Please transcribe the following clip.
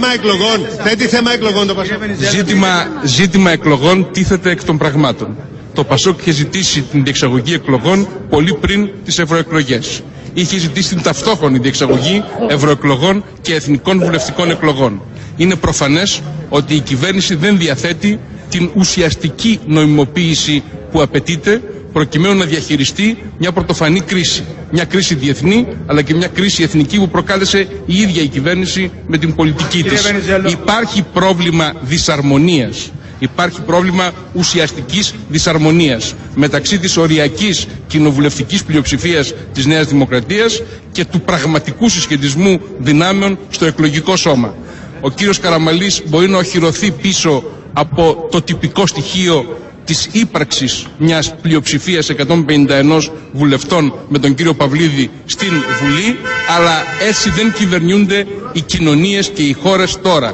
θέμα εκλογών. Θέτει θέμα εκλογών το Πασόκ. Ζήτημα εκλογών τίθεται εκ των πραγμάτων. Το Πασόκ είχε ζητήσει την διεξαγωγή εκλογών πολύ πριν τις ευρωεκλογές. Είχε ζητήσει την ταυτόχρονη διεξαγωγή ευρωεκλογών και εθνικών βουλευτικών εκλογών. Είναι προφανές ότι η κυβέρνηση δεν διαθέτει την ουσιαστική νομιμοποίηση που απαιτείται προκειμένου να διαχειριστεί μια πρωτοφανή κρίση. Μια κρίση διεθνή, αλλά και μια κρίση εθνική που προκάλεσε η ίδια η κυβέρνηση με την πολιτική της. Υπάρχει πρόβλημα δυσαρμονίας. Υπάρχει πρόβλημα ουσιαστικής δυσαρμονίας μεταξύ της οριακής κοινοβουλευτικής πλειοψηφίας της Νέας Δημοκρατίας και του πραγματικού συσχετισμού δυνάμεων στο εκλογικό σώμα. Ο κύριος Καραμανλής μπορεί να οχυρωθεί πίσω από το τυπικό στοιχείο της ύπαρξης μιας πλειοψηφίας 151 βουλευτών με τον κύριο Παυλίδη στην Βουλή, αλλά έτσι δεν κυβερνιούνται οι κοινωνίες και οι χώρες τώρα.